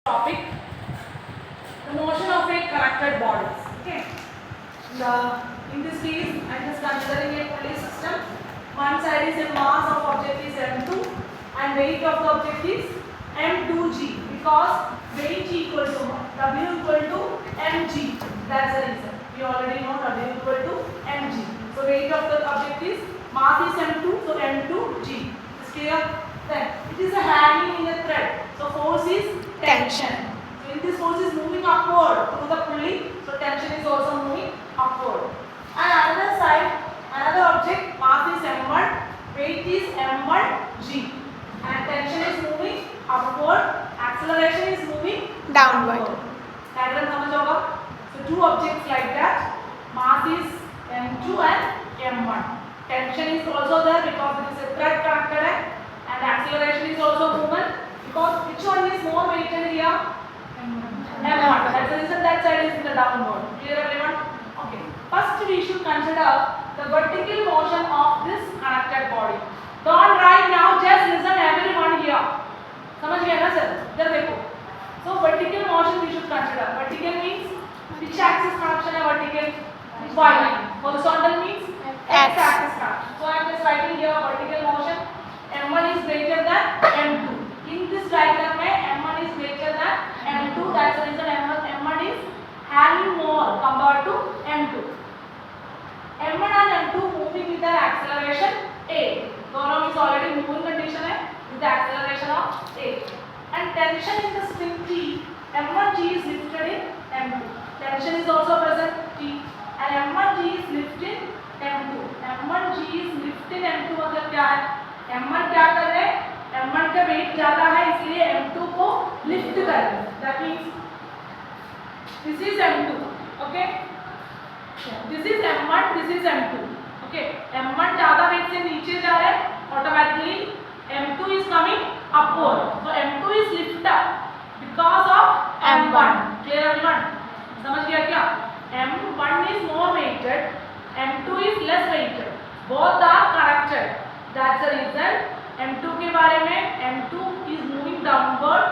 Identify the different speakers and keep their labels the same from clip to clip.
Speaker 1: topic, the motion of a connected bodies. Okay. In this case, I am just considering a pulley system. One side is a mass of object is m2 and weight of the object is m2g because weight equal to w equal to mg. That's the reason. We already know w equal to mg. So weight of the object is mass is m2, so m2g. Is clear? Then it is a hanging in a thread. So force is tension. So in this force is moving upward through the pulley. So tension is also moving upward. And another side, another object, mass is m1, weight is m1g. And tension is moving upward, acceleration is moving
Speaker 2: Downward.
Speaker 1: Diagram समझ होगा? So two objects like that, mass is m2 and m1. Tension is also there because it is a thread connected and acceleration is also movement because which one is more weighted here? M1. That's the reason that side is in the downward. Clear everyone? Okay. First we should consider the vertical motion of this connected body. Don't write now, just listen everyone here. समझ गया ना sir? इधर देखो. So vertical motion we should consider. Vertical means which axis connection है vertical? Y. Horizontal means X axis connection. So I am just writing here vertical motion. M1 is greater than M2. In this diagram M1 is greater than M2. That's the reason M1 is having more compared to M2. M1 and M2 moving with the acceleration A. दोनों is already moving condition है with the acceleration of A. And tension in the spring T, M1G is lifted in M2. Tension is also present T. And M1G is lifted in M2. M1G is lifted in M2 मतलब क्या है? M1 क्या कर रहे हैं? M1 का wait ज़्यादा है इसलिए M2 को लिफ्ट कर रहे हैं. That means this is M2. Okay? This is M1. This is M2. Okay? M1 ज़्यादा वेट से नीचे जा रहे हैं. Automatically M2 is coming upward. So M2 is lifted up because of M1. Clear everyone? समझ गया क्या? M1 is more weighted. M2 is less weighted. Both are connected. That's the reason M2 के बारे में M2 is moving downward,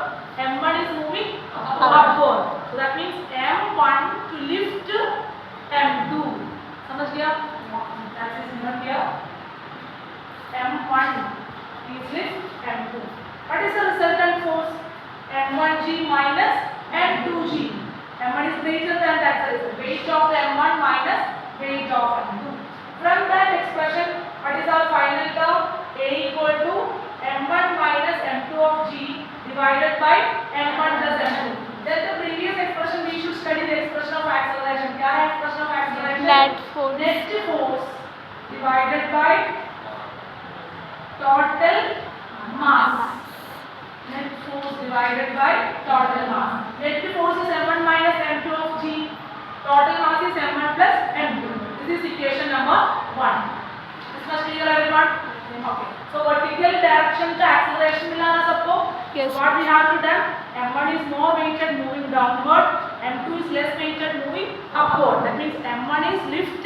Speaker 1: M1 is moving upward. So that means M1 to lift M2. समझ गया? That is given here. M1 is lift M2. What is the resultant force? M1G minus M2G. M1 is greater than that. So weight of the M1 minus weight of M2. From that expression, what is our final term? A equal to M1 minus M2 of G divided by M1 plus M2. Then the previous expression we should study the expression of acceleration. क्या है expression of acceleration?
Speaker 2: Net force.
Speaker 1: Net force divided by total mass. Net force divided by total mass. Net force is M1 minus M2 of G. Total mass is M1 plus M2. This is equation number 1. This much clear everyone? Okay. So vertical direction to acceleration मिला ना सबको?
Speaker 2: Yes.
Speaker 1: So what we have to done? M1 is more weighted moving downward. M2 is less weighted moving upward. That means M1 is lift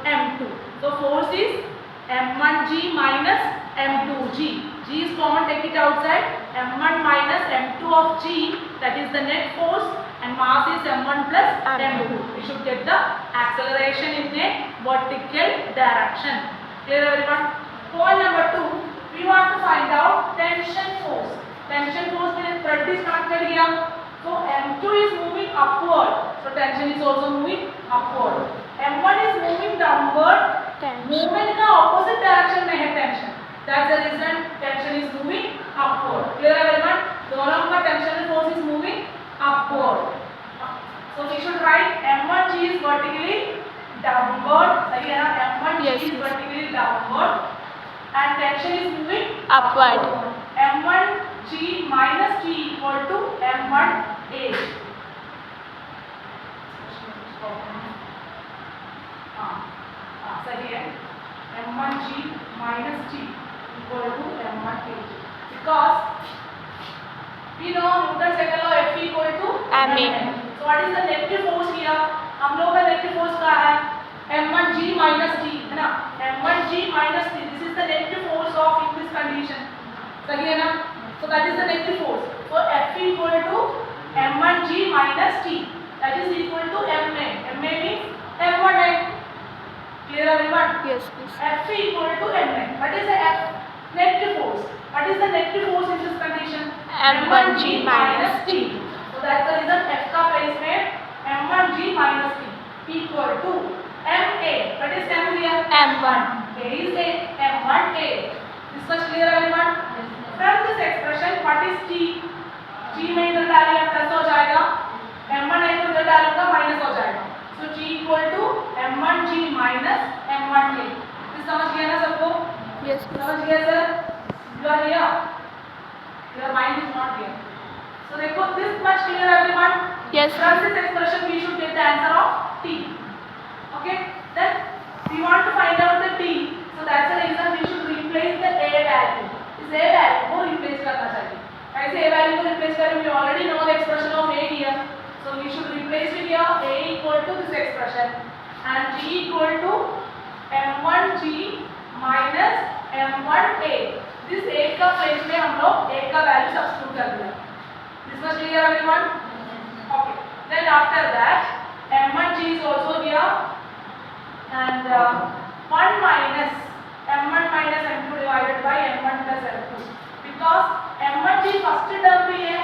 Speaker 1: M2. So force is M1G minus M2G. G is common, take it outside. M1 minus M2 of G, that is the net force, and mass is M1 plus M2. We should get the acceleration in a vertical direction. Clear everyone? Point number 2, we want to find out tension force. Tension force means thread is connected here. So M2 is moving upward. So tension is also moving upward. M1 is moving downward. Movement का opposite direction में है tension. That's the reason tension is moving upward. Clear everyone? दोनों का tension force is moving upward. So we should write M1G is vertically downward. सही है ना? M1G
Speaker 2: Yes.
Speaker 1: is vertically downward. And tension is moving
Speaker 2: Upward.
Speaker 1: M1G minus G equal to M1A. सही है. M1G minus G equal to M1A. Because we know Newton's second law F equal to
Speaker 2: Ma.
Speaker 1: So what is the net force here? हम लोग का net force क्या है? M1G minus G है ना? M1G minus G. This is the net force of in this condition. सही है ना? So that is the net force. So F equal to minus T, that is equal to Ma. Ma means M1A. Clear everyone?
Speaker 2: Yes, please.
Speaker 1: F equal to Ma. What is the F? Negative force. What is the negative force in this condition?
Speaker 2: M1G minus
Speaker 1: T. So that's the reason F का place में M1G minus T equal to Ma. What is M here?
Speaker 2: M1.
Speaker 1: A is A. M1A. This much clear everyone? From this expression, what is T? T में इधर डालिए plus हो जाएगा. M1A को इधर डालूंगा माइनस हो जाएगा. So T equal to M1G minus M1A. this समझ गया ना सबको?
Speaker 2: Yes, please.
Speaker 1: समझ गया sir? You are here. Your mind is not here. So देखो this much clear everyone?
Speaker 2: Yes.
Speaker 1: From this expression we should get the answer of T. Okay? Then we want to find out the T. So that's the reason we should replace the A value. इस A value को replace करना चाहिए. कैसे A value को replace करें? We already know the expression of A here. So we should replace it here. A equal to this expression and G equal to M1G minus M1A. This A का place में हम लोग A का value substitute कर दिया. This was clear everyone? Okay. Then after that M1G is also here and 1 minus M1 minus M2 divided by M1 plus M2 because M1G first term भी है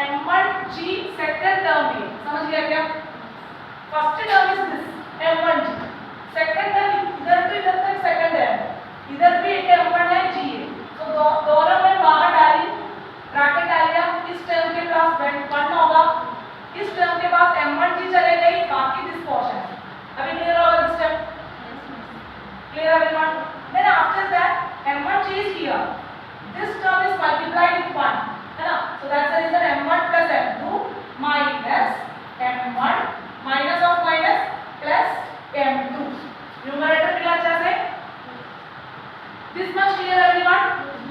Speaker 1: M1G second term भी है. समझ गया क्या? First term is this M1G. Second term इधर तो इधर तक second है. इधर भी एक M1 है G है. तो दोनों में बाहर डाली ब्रैकेट डाल दिया. इस टर्म के पास 1 होगा. इस टर्म के पास M1G चले गई. बाकी दिस पोर्शन अभी क्लियर होगा this term. Clear everyone? Then after that M1G is here. This term is multiplied with 1. है ना? So that's the reason M1 plus M2 minus M1 minus of minus plus M2. Numerator मिला अच्छा से? This much clear everyone?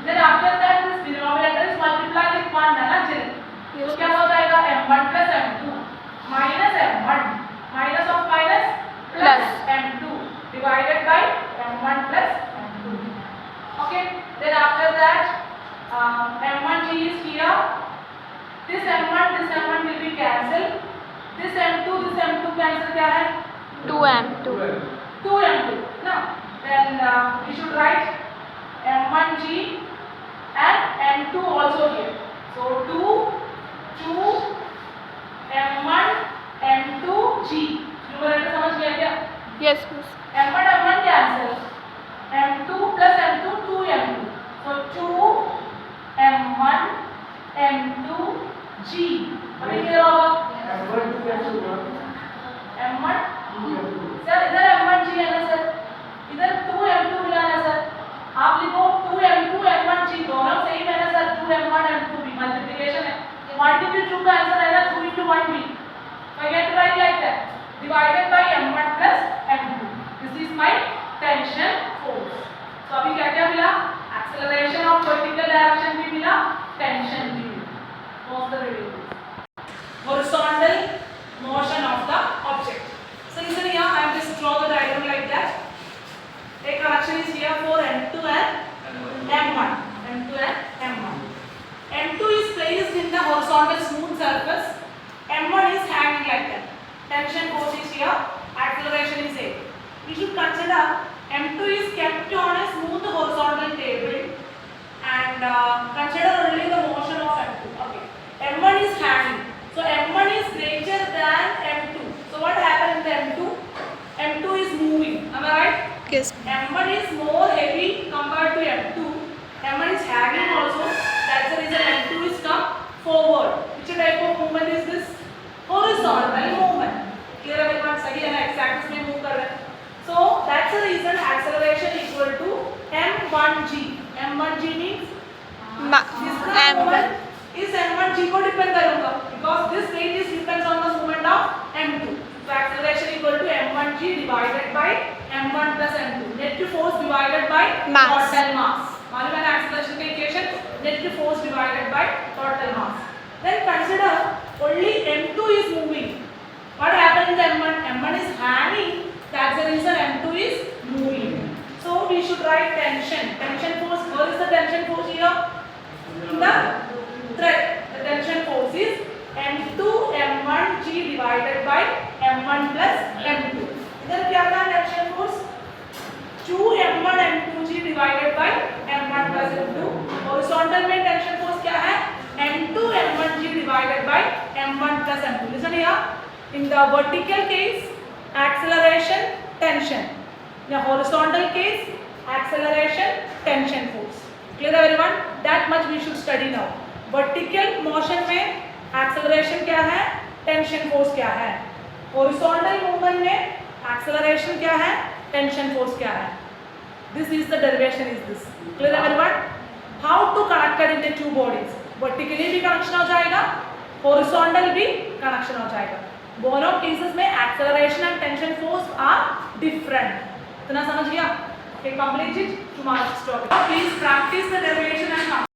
Speaker 1: Then after that this denominator is multiplied with 1 है ना children?
Speaker 2: Yes.
Speaker 1: तो क्या हो जाएगा M1 plus M2 minus M1 minus of minus plus M2 divided by M1 plus M2. Okay. Then after that M1G is here. This M1 will be cancelled. This M2 cancel क्या है?
Speaker 2: 2M2.
Speaker 1: 2M2. No. Then we should write M1G and M2 also here. So 2 M1 M2G. Numerator समझ गया क्या?
Speaker 2: Yes, please.
Speaker 1: M1 cancel. M2 plus M2 2M2. So 2 M1 M2G. अभी क्या होगा? M1 sir इधर M1G है ना सर? इधर 2M2 मिला ना सर? आप लिखो 2M2 M1G दोनों सेम है ना सर? 2M1 M2 भी मल्टीप्लिकेशन है. 1 into 2 का आंसर आएगा 2 into 1 भी. So I get to write like that. Divided by M1 plus M2. This is my tension force. So अभी क्या क्या मिला? Acceleration of vertical direction भी मिला, tension भी मिला. What's the variables? Horizontal motion of the object. So listen here, I am just draw the diagram like that. A connection is here for M2 and M1. M2 and M1. M2 is placed in the horizontal smooth surface. M1 is hanging like that. Tension force is here. Acceleration is A. We should consider M2 is kept on a smooth horizontal table and consider only the motion of M2. Okay. M1 is hanging. So M1 is greater than M2. So what happened in the M2? M2 is moving. Am I right?
Speaker 2: Yes.
Speaker 1: M1 is more heavy compared to M2. M1 is hanging also. That's the reason M2 is come forward. Which type of movement is this? Horizontal movement. Clear everyone? सही है ना? X axis में move कर रहे हैं. So that's the reason acceleration equal to M1G. M1G means this movement is M1G को depend करूँगा because this weight is depends on the movement of M2. So acceleration equal to M1G divided by M1 plus M2. Net force divided by
Speaker 2: Mass.
Speaker 1: total mass. मालूम है ना acceleration का equation? Net force divided by total mass. Then consider only M2 is moving. What happened in the M1? M1 is hanging. That's the reason M2 is moving. So we should write tension. Tension force. Where is the tension force here? In the thread. The tension force is M2 M1 divided by m1 plus m2. इधर क्या था tension force 2m1 m2g divided by m1 plus m2. Horizontal में tension force क्या है m2 m1g divided by m1 plus m2. Listen here. In the vertical case, acceleration, tension. In the horizontal case, acceleration, tension force. Clear everyone? That much we should study now. Vertical motion में acceleration क्या है, tension force क्या है. Horizontal movement में acceleration क्या है, tension force क्या है. This is the derivation is this. Clear everyone? How to connect it into two bodies? Vertically भी connection हो जाएगा, horizontal भी connection हो जाएगा. दोनों केसेस में acceleration and tension force are different. इतना समझ गया? Okay, complete it tomorrow's topic. Please practice the derivation and